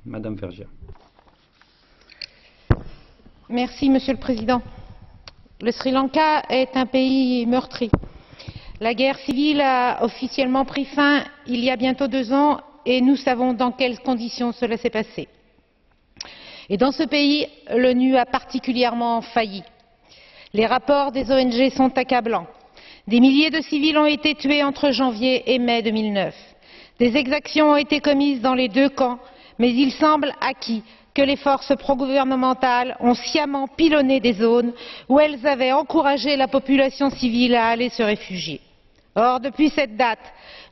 Madame Vergiat. Merci, Monsieur le Président. Le Sri Lanka est un pays meurtri. La guerre civile a officiellement pris fin il y a bientôt 2 ans et nous savons dans quelles conditions cela s'est passé. Et dans ce pays, l'ONU a particulièrement failli. Les rapports des ONG sont accablants. Des milliers de civils ont été tués entre janvier et mai 2009. Des exactions ont été commises dans les 2 camps, mais il semble acquis que les forces pro-gouvernementales ont sciemment pilonné des zones où elles avaient encouragé la population civile à aller se réfugier. Or, depuis cette date,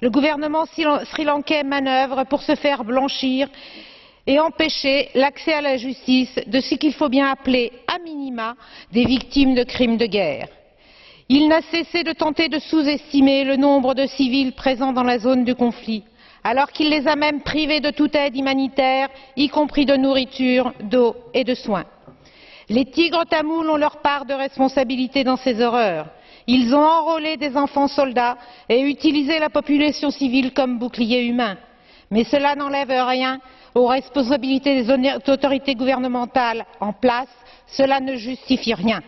le gouvernement sri-lankais manœuvre pour se faire blanchir et empêcher l'accès à la justice de ce qu'il faut bien appeler, a minima, des victimes de crimes de guerre. Il n'a cessé de tenter de sous-estimer le nombre de civils présents dans la zone du conflit, alors qu'il les a même privés de toute aide humanitaire, y compris de nourriture, d'eau et de soins. Les tigres tamouls ont leur part de responsabilité dans ces horreurs. Ils ont enrôlé des enfants soldats et utilisé la population civile comme bouclier humain. Mais cela n'enlève rien aux responsabilités des autorités gouvernementales en place, cela ne justifie rien.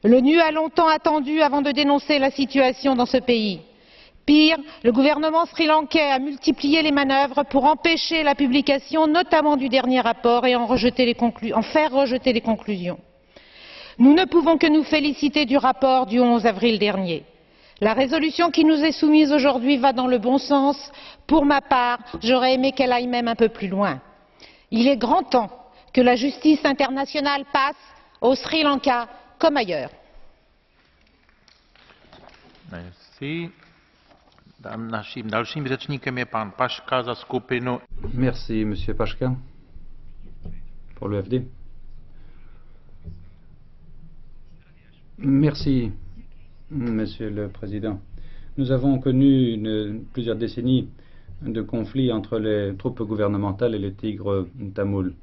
L'ONU a longtemps attendu avant de dénoncer la situation dans ce pays. Pire, le gouvernement sri-lankais a multiplié les manœuvres pour empêcher la publication, notamment du dernier rapport, et en faire rejeter les conclusions. Nous ne pouvons que nous féliciter du rapport du 11 avril dernier. La résolution qui nous est soumise aujourd'hui va dans le bon sens. Pour ma part, j'aurais aimé qu'elle aille même un peu plus loin. Il est grand temps que la justice internationale passe au Sri Lanka comme ailleurs. Merci. Naším dalším řečníkem je pan Paška za skupinu. Merci, Monsieur Paška, pour le FD. Merci, Monsieur le Président. Nous avons connu plusieurs décennies de conflits entre les troupes gouvernementales et les tigres tamouls.